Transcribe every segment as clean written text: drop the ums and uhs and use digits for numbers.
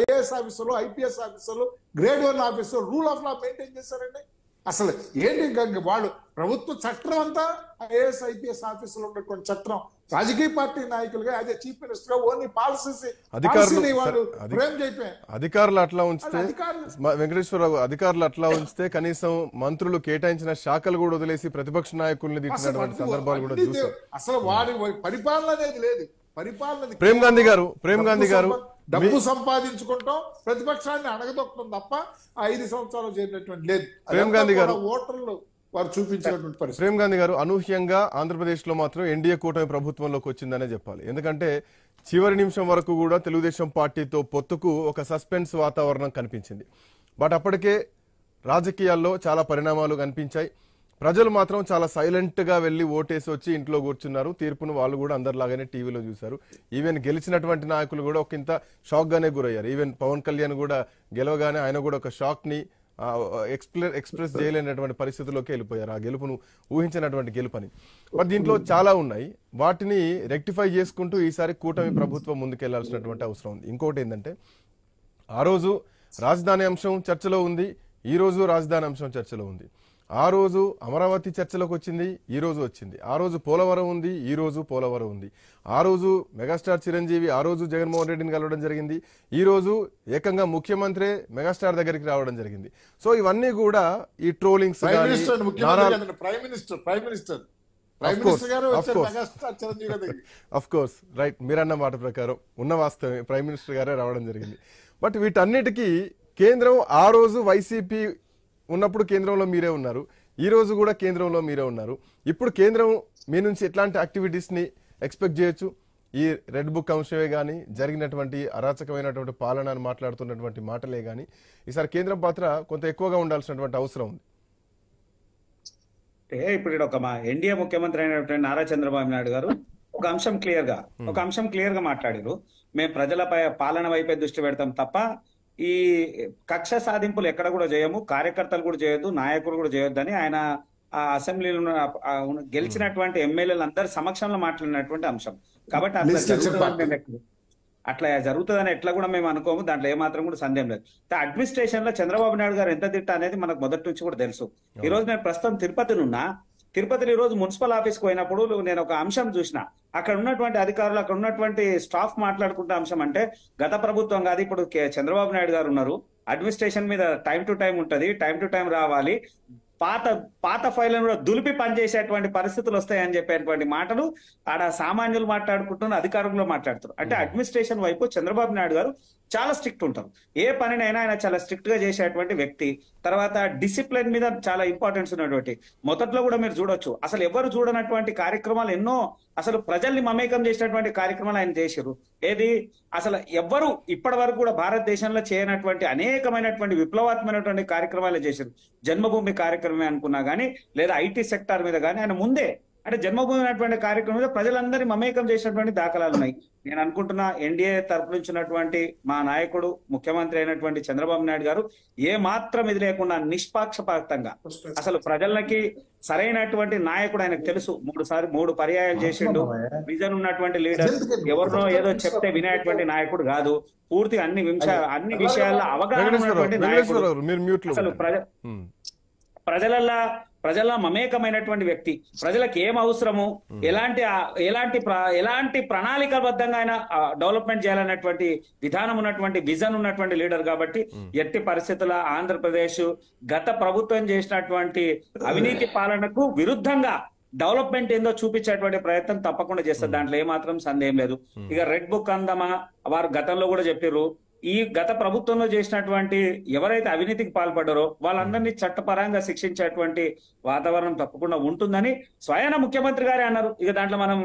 IAS ఆఫీసర్లు, IPS ఆఫీసర్లు, grade 1 ఆఫీసర్లు రూల్ ఆఫ్ లా మెయింటైన్ చేశారండి. అసలు ఏంటి వాళ్ళు ప్రభుత్వ చట్టం అంతా ఐఏఎస్ ఐపీఎస్ ఆఫీసర్లు ఉన్నటువంటి చట్టం రాజకీయ పార్టీ నాయకులుగా అదే చీఫ్ మినిస్టర్ గా ఓన్లీ అధికారులు అట్లా ఉంచితే వెంకటేశ్వరరావు అధికారులు అట్లా ఉంచితే కనీసం మంత్రులు కేటాయించిన శాఖలు కూడా వదిలేసి ప్రతిపక్ష నాయకుల్ని తిట్టినటువంటి సందర్భాలు కూడా చూసాం. అసలు వాడి పరిపాలన అనేది లేదు. పరిపాలన ప్రేమ్ గాంధీ గారు డబ్బు సంపాదించుకుంటాం, ప్రతిపక్షాన్ని అణగదొక్కడం తప్ప 5 సంవత్సరాలు చేరినటువంటి లేదు. ప్రేమ్ గాంధీ గారు ఓటర్లు వారు చూపించినటువంటి పరిస్థితి. ప్రేమ్ గాంధీ గారు అనూహ్యంగా ఆంధ్రప్రదేశ్ లో మాత్రం ఎన్డీఏ కూటమి ప్రభుత్వంలోకి వచ్చిందనే చెప్పాలి. ఎందుకంటే చివరి నిమిషం వరకు కూడా తెలుగుదేశం పార్టీతో పొత్తుకు ఒక సస్పెన్స్ వాతావరణం కనిపించింది. బట్ అప్పటికే రాజకీయాల్లో చాలా పరిణామాలు కనిపించాయి. ప్రజలు మాత్రం చాలా సైలెంట్ గా వెళ్లి ఓటేసి వచ్చి ఇంట్లో కూర్చున్నారు. తీర్పును వాళ్ళు కూడా అందరిలాగానే టీవీలో చూశారు. ఈవెన్ గెలిచినటువంటి నాయకులు కూడా ఒక ఇంత షాక్ గానే గురయ్యారు. ఈవెన్ పవన్ కళ్యాణ్ కూడా గెలవగానే ఆయన కూడా ఒక షాక్ ని ఎక్స్ప్రెస్ చేయలేనటువంటి పరిస్థితుల్లోకి వెళ్ళిపోయారు. ఆ గెలుపును ఊహించినటువంటి గెలుపని. మరి దీంట్లో చాలా ఉన్నాయి. వాటిని రెక్టిఫై చేసుకుంటూ ఈసారి కూటమి ప్రభుత్వం ముందుకెళ్లాల్సినటువంటి అవసరం ఉంది. ఇంకోటి ఏంటంటే ఆ రోజు రాజధాని అంశం చర్చలో ఉంది, ఈ రోజు రాజధాని అంశం చర్చలో ఉంది. ఆ రోజు అమరావతి చర్చలోకి వచ్చింది, ఈ రోజు వచ్చింది. ఆ రోజు పోలవరం ఉంది, ఈ రోజు పోలవరం ఉంది. ఆ రోజు మెగాస్టార్ చిరంజీవి ఆ రోజు జగన్మోహన్ రెడ్డిని కలవడం జరిగింది. ఈ రోజు ఏకంగా ముఖ్యమంత్రి మెగాస్టార్ దగ్గరికి రావడం జరిగింది. సో ఇవన్నీ కూడా ఈ ట్రోలింగ్స్ అఫ్ కోర్స్ రైట్ మీరన్న మాట ప్రకారం ఉన్న వాస్తవమే, ప్రైమ్ మినిస్టర్ గారే రావడం జరిగింది. బట్ వీటన్నిటికీ కేంద్రం ఆ రోజు వైసీపీ ఉన్నప్పుడు కేంద్రంలో మీరే ఉన్నారు, ఈ రోజు కూడా కేంద్రంలో మీరే ఉన్నారు. ఇప్పుడు కేంద్రం మీ నుంచి ఎట్లాంటి యాక్టివిటీస్ ని ఎక్స్పెక్ట్ చేయొచ్చు? ఈ రెడ్ బుక్ అంశమే గానీ, జరిగినటువంటి అరాచకమైనటువంటి పాలన అని మాట్లాడుతున్నటువంటి మాటలే గానీ, ఈసారి కేంద్రం పాత్ర కొంత ఎక్కువగా ఉండాల్సినటువంటి అవసరం ఉంది. ఇప్పుడు ఒక మా ఎన్డీఏ ముఖ్యమంత్రి అయినటువంటి నారా చంద్రబాబు నాయుడు గారు ఒక అంశం క్లియర్ గా మాట్లాడారు. మేము ప్రజలపై పాలన వైపే దృష్టి పెడతాం తప్ప ఈ కక్ష సాధింపులు ఎక్కడ కూడా చేయము, కార్యకర్తలు కూడా చేయొద్దు, నాయకులు కూడా చేయొద్దని ఆయన ఆ అసెంబ్లీలో గెలిచినటువంటి ఎమ్మెల్యేలు అందరి సమక్షంలో మాట్లాడినటువంటి అంశం. కాబట్టి అట్లా జరుగుతుందని ఎట్లా కూడా మేము అనుకోము, దాంట్లో ఏమాత్రం కూడా సందేహం లేదు. అడ్మినిస్ట్రేషన్ లో చంద్రబాబు నాయుడు గారు ఎంత తిట్ట అనేది మనకు మొదటి నుంచి కూడా తెలుసు. ఈ రోజు నేను ప్రస్తుతం తిరుపతిలో ఈ రోజు మున్సిపల్ ఆఫీస్కి పోయినప్పుడు నేను ఒక అంశం చూసిన. అక్కడ ఉన్నటువంటి అధికారులు, అక్కడ ఉన్నటువంటి స్టాఫ్ మాట్లాడుకుంటే అంశం అంటే గత ప్రభుత్వం కాదు, ఇప్పుడు చంద్రబాబు నాయుడు గారు ఉన్నారు. అడ్మినిస్ట్రేషన్ మీద టైం టు టైం ఉంటది, టైం టు టైం రావాలి, పాత ఫైళ్లను కూడా దులిపి పనిచేసేటువంటి పరిస్థితులు వస్తాయని చెప్పేటువంటి మాటలు ఆడ సామాన్యులు మాట్లాడుకుంటున్న అధికారులు మాట్లాడుతారు. అంటే అడ్మినిస్ట్రేషన్ వైపు చంద్రబాబు నాయుడు గారు చాలా స్ట్రిక్ట్ ఉంటారు. ఏ పనినైనా ఆయన చాలా స్ట్రిక్ట్ గా చేసేటువంటి వ్యక్తి. తర్వాత డిసిప్లిన్ మీద చాలా ఇంపార్టెన్స్ ఉన్నటువంటి, మొదట్లో కూడా మీరు చూడొచ్చు, అసలు ఎవరు చూడనటువంటి కార్యక్రమాలు ఎన్నో, అసలు ప్రజల్ని మమేకం చేసినటువంటి కార్యక్రమాలు ఆయన చేశారు. ఏది అసలు ఎవ్వరు ఇప్పటి వరకు కూడా భారతదేశంలో చేయనటువంటి అనేకమైనటువంటి విప్లవాత్మకమైనటువంటి కార్యక్రమాలు చేశారు. జన్మభూమి కార్యక్రమమే అనుకున్నా గానీ, లేదా ఐటీ సెక్టార్ మీద కానీ ఆయన ముందే అంటే జన్మభూమి అయినటువంటి కార్యక్రమం మీద ప్రజలందరినీ మమేకం చేసినటువంటి దాఖలాలు ఉన్నాయి. నేను అనుకుంటున్నా ఎన్డీఏ తరపు నుంచి ఉన్నటువంటి మా నాయకుడు ముఖ్యమంత్రి అయినటువంటి చంద్రబాబు నాయుడు గారు ఏ మాత్రం ఇది లేకుండా నిష్పాక్షపాతంగా అసలు ప్రజలకి సరైనటువంటి నాయకుడు ఆయనకు తెలుసు. 3 పర్యాయాలు చేసిండు. విజన్ ఉన్నటువంటి లీడర్, ఎవరినో ఏదో చెప్తే వినేటువంటి నాయకుడు కాదు. పూర్తి అన్ని విషయాల్లో అవగాహన ఉన్నటువంటి నాయకుడు. అసలు ప్రజల మమేకమైనటువంటి వ్యక్తి. ప్రజలకు ఏం అవసరము, ఎలాంటి ప్రణాళికాబద్ధంగా ఆయన డెవలప్మెంట్ చేయాలన్నటువంటి విధానం ఉన్నటువంటి విజన్ ఉన్నటువంటి లీడర్. కాబట్టి ఎట్టి పరిస్థితుల ఆంధ్రప్రదేశ్ గత ప్రభుత్వం చేసినటువంటి అవినీతి పాలనకు విరుద్ధంగా డెవలప్మెంట్ ఏందో చూపించేటువంటి ప్రయత్నం తప్పకుండా చేస్తారు. దాంట్లో ఏమాత్రం సందేహం లేదు. ఇక రెడ్ బుక్ అందమా, వారు గతంలో కూడా చెప్పారు, ఈ గత ప్రభుత్వంలో చేసినటువంటి ఎవరైతే అవినీతికి పాల్పడ్డారో వాళ్ళందరినీ చట్టపరంగా శిక్షించేటువంటి వాతావరణం తప్పకుండా ఉంటుందని స్వయాన ముఖ్యమంత్రి గారే అన్నారు. ఇక దాంట్లో మనం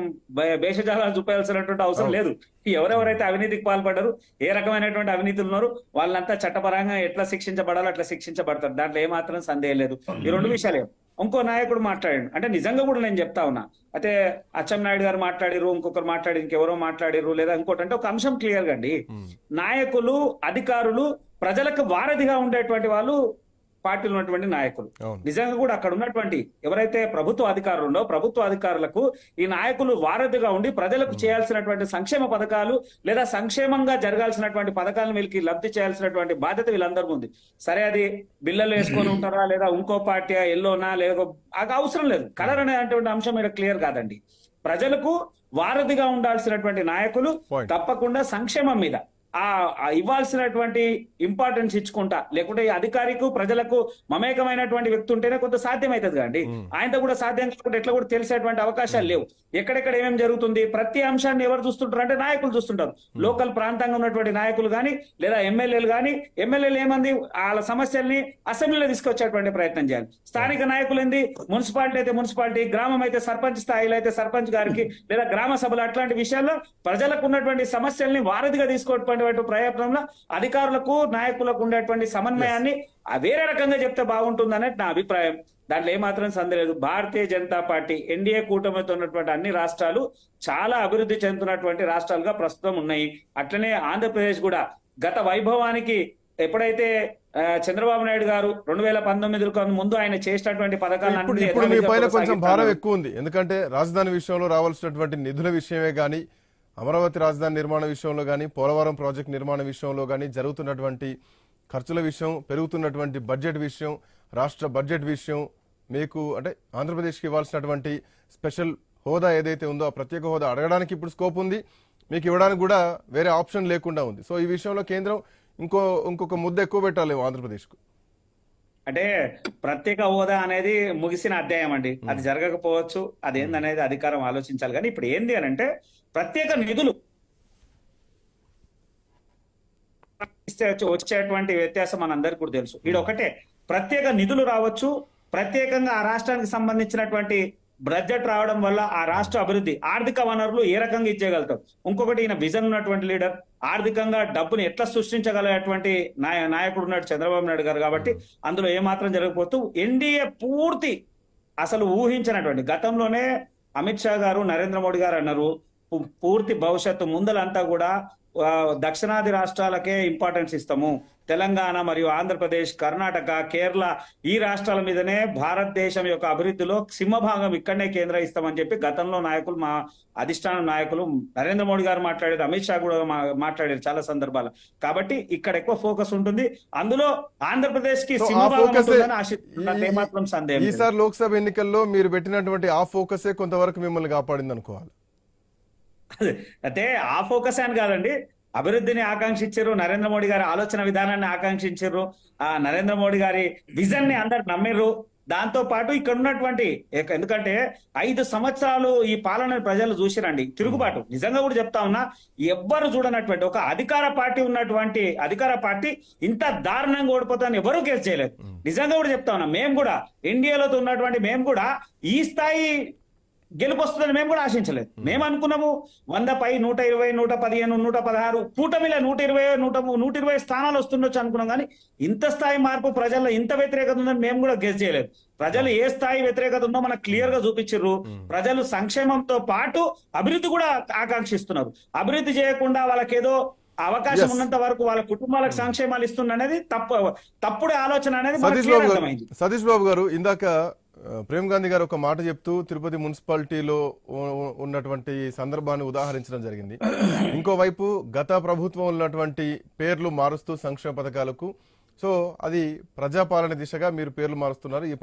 భేషజాలాలు చూపాల్సినటువంటి అవసరం లేదు. ఎవరెవరైతే అవినీతికి పాల్పడ్డారు, ఏ రకమైనటువంటి అవినీతులు ఉన్నారు, వాళ్ళంతా చట్టపరంగా ఎట్లా శిక్షించబడాలో అట్లా శిక్షించబడతారు. దాంట్లో ఏమాత్రం సందేహం లేదు. ఈ 2 విషయాలే. ఇంకో నాయకుడు మాట్లాడాడు అంటే నిజంగా కూడా నేను చెప్తా ఉన్నా, అయితే అచ్చెన్నాయుడు గారు మాట్లాడిరు, ఇంకొకరు మాట్లాడి, ఇంకెవరో మాట్లాడిరు, లేదా ఇంకోటి అంటే ఒక అంశం క్లియర్ గా అండి, నాయకులు అధికారులు ప్రజలకు వారధిగా ఉండేటువంటి వాళ్ళు పార్టీలో ఉన్నటువంటి నాయకులు. అవును. నిజంగా కూడా అక్కడ ఉన్నటువంటి ఎవరైతే ప్రభుత్వ అధికారులు ప్రభుత్వ అధికారులకు ఈ నాయకులు వారధిగా ఉండి ప్రజలకు చేయాల్సినటువంటి సంక్షేమ పథకాలు లేదా సంక్షేమంగా జరగాల్సినటువంటి పథకాలను వీళ్ళకి లబ్ధి చేయాల్సినటువంటి బాధ్యత వీళ్ళందరికీ ఉంది. సరే అది బిల్లలు వేసుకొని ఉంటారా లేదా ఇంకో పార్టీ ఎల్లోనా లేదా అది అవసరం లేదు. కలర్ అనేటువంటి అంశం ఇక్కడ క్లియర్ కాదండి. ప్రజలకు వారధిగా ఉండాల్సినటువంటి నాయకులు Point. తప్పకుండా సంక్షేమం మీద ఇవ్వాల్సినటువంటి ఇంపార్టెన్స్ ఇచ్చుకుంటా, లేకుంటే ఈ అధికారికి ప్రజలకు మమేకమైనటువంటి వ్యక్తి ఉంటేనే కొంత సాధ్యమవుతుంది కదండి. ఆయనతో కూడా సాధ్యం కాకుండా ఎట్లా కూడా తెలిసేటువంటి అవకాశాలు లేవు. ఎక్కడెక్కడ ఏమేమి జరుగుతుంది ప్రతి అంశాన్ని ఎవరు చూస్తుంటారు అంటే నాయకులు చూస్తుంటారు. లోకల్ ప్రాంతంగా ఉన్నటువంటి నాయకులు కానీ లేదా ఎమ్మెల్యేలు కానీ, ఎమ్మెల్యేలు ఏమంది వాళ్ళ సమస్యల్ని అసెంబ్లీలో తీసుకొచ్చేటువంటి ప్రయత్నం చేయాలి. స్థానిక నాయకులు ఏంది మున్సిపాలిటీ అయితే మున్సిపాలిటీ, గ్రామం అయితే సర్పంచ్ స్థాయిలో అయితే సర్పంచ్ గారికి లేదా గ్రామ సభలు అట్లాంటి విషయాల్లో ప్రజలకు ఉన్నటువంటి సమస్యల్ని వారధిగా తీసుకోవటువంటి ప్రయత్నంలో అధికారులకు నాయకులకు ఉండేటువంటి సమన్వయాన్ని వేరే రకంగా చెప్తే బాగుంటుందనే నా అభిప్రాయం. దాంట్లో ఏమాత్రం సందేహం లేదు. భారతీయ జనతా పార్టీ ఎన్డీఏ కూటమితో ఉన్నటువంటి అన్ని రాష్ట్రాలు చాలా అభివృద్ధి చెందుతున్నటువంటి రాష్ట్రాలుగా ప్రస్తుతం ఉన్నాయి. అట్లనే ఆంధ్రప్రదేశ్ కూడా గత వైభవానికి ఎప్పుడైతే చంద్రబాబు నాయుడు గారు 2019 ముందు ఆయన చేసినటువంటి పథకాలు ఇప్పుడు మీ పైన కొంచెం భారం ఎక్కువ ఉంది. ఎందుకంటే రాజధాని విషయంలో రావాల్సినటువంటి నిధుల విషయమే కానీ, అమరావతి రాజధాని నిర్మాణ విషయంలో కానీ, పోలవరం ప్రాజెక్టు నిర్మాణ విషయంలో కానీ, జరుగుతున్నటువంటి ఖర్చుల విషయం, పెరుగుతున్నటువంటి బడ్జెట్ విషయం, రాష్ట్ర బడ్జెట్ విషయం, మీకు అంటే ఆంధ్రప్రదేశ్కి ఇవ్వాల్సినటువంటి స్పెషల్ హోదా ఏదైతే ఉందో ఆ ప్రత్యేక హోదా అడగడానికి ఇప్పుడు స్కోప్ ఉంది, మీకు ఇవ్వడానికి కూడా వేరే ఆప్షన్ లేకుండా ఉంది. సో ఈ విషయంలో కేంద్రం ఇంకొక ముద్ద ఎక్కువ పెట్టాలేమో ఆంధ్రప్రదేశ్కు. అంటే ప్రత్యేక హోదా అనేది ముగిసిన అధ్యాయం అండి. అది జరగకపోవచ్చు, అదేందనేది అధికారం ఆలోచించాలి. కానీ ఇప్పుడు ఏంది అని అంటే ప్రత్యేక నిధులు వచ్చేటువంటి వ్యత్యాసం మనందరికీ కూడా తెలుసు. ఇది ఒకటే, ప్రత్యేక నిధులు రావచ్చు, ప్రత్యేకంగా ఆ రాష్ట్రానికి సంబంధించినటువంటి బడ్జెట్ రావడం వల్ల ఆ రాష్ట్ర అభివృద్ధి ఆర్థిక వనరులు ఏ రకంగా ఇచ్చేయగలుగుతాం. ఇంకొకటి ఈయన విజన్ ఉన్నటువంటి లీడర్, ఆర్థికంగా డబ్బుని ఎట్లా సృష్టించగలిగేటువంటి నాయకుడు ఉన్నాడు చంద్రబాబు నాయుడు గారు. కాబట్టి అందులో ఏమాత్రం జరగకపోతూ ఎన్డీఏ పూర్తి అసలు ఊహించినటువంటి, గతంలోనే అమిత్ షా గారు నరేంద్ర మోడీ గారు అన్నారు పూర్తి భవిష్యత్తు ముందలంతా కూడా దక్షిణాది రాష్ట్రాలకే ఇంపార్టెన్స్ ఇస్తాము, తెలంగాణ మరియు ఆంధ్రప్రదేశ్, కర్ణాటక, కేరళ ఈ రాష్ట్రాల మీదనే భారతదేశం యొక్క అభివృద్ధిలో సింహభాగం ఇక్కడనే కేంద్రీకరిస్తామని చెప్పి గతంలో నాయకులు, మా అధిష్టానం నాయకులు నరేంద్ర మోడీ గారు మాట్లాడారు, అమిత్ షా కూడా మాట్లాడారు చాలా సందర్భాలు. కాబట్టి ఇక్కడ ఎక్కువ ఫోకస్ ఉంటుంది. అందులో ఆంధ్రప్రదేశ్ కి సింహభాగం ఉంటుందని ఆశిస్తున్నట్టు ఏమాత్రం సందేహం. ఈసారి లోక్సభ ఎన్నికల్లో మీరు పెట్టినటువంటి ఆ ఫోకసే కొంతవరకు మిమ్మల్ని కాపాడింది అనుకోవాలి. అయితే ఆ ఫోకస్ అని కాదండి, అభివృద్ధిని ఆకాంక్షించారు, నరేంద్ర మోడీ గారి ఆలోచన విధానాన్ని ఆకాంక్షించారు, ఆ నరేంద్ర మోడీ గారి విజన్ ని అందరు నమ్మిర్రు. దాంతో పాటు ఇక్కడ ఉన్నటువంటి, ఎందుకంటే 5 సంవత్సరాలు ఈ పాలన ప్రజలు చూసిరండి, తిరుగుబాటు. నిజంగా కూడా చెప్తా ఉన్నా, ఎవ్వరు చూడనటువంటి ఒక అధికార పార్టీ ఉన్నటువంటి అధికార పార్టీ ఇంత దారుణంగా ఓడిపోతామని ఎవరూ కేసు చేయలేదు. నిజంగా కూడా చెప్తా ఉన్నా, మేము కూడా ఎన్డీఏలో ఉన్నటువంటి మేము కూడా ఈ స్థాయి గెలుపు వస్తుందని మేము కూడా ఆశించలేదు. మేము అనుకున్నాము 100 పై 120, 115, 116 కూటమిలో 120 స్థానాలు వస్తుండొచ్చు అనుకున్నాం. కానీ ఇంత స్థాయి మార్పు ప్రజల్లో ఇంత వ్యతిరేకత ఉందని మేము కూడా గెస్ చేయలేదు. ప్రజలు ఏ స్థాయి వ్యతిరేకత ఉందో మనకు క్లియర్ గా చూపించారు. ప్రజలు సంక్షేమంతో పాటు అభివృద్ధి కూడా ఆకాంక్షిస్తున్నారు. అభివృద్ధి చేయకుండా వాళ్ళకేదో అవకాశం ఉన్నంత వరకు వాళ్ళ కుటుంబాలకు సంక్షేమాలు ఇస్తున్నది తప్పుడు ఆలోచన అనేది సతీష్ బాబు గారు ఇందాక ప్రేమ్ గాంధీ గారు ఒక మాట చెప్తూ తిరుపతి మున్సిపాలిటీలో ఉన్నటువంటి సందర్భాన్ని ఉదాహరించడం జరిగింది. ఇంకోవైపు గత ప్రభుత్వం ఉన్నటువంటి పేర్లు మారుస్తూ సంక్షేమ పథకాలకు, సో అది ప్రజాపాలన దిశగా మీరు పేర్లు మారుస్తున్నారు. ఈ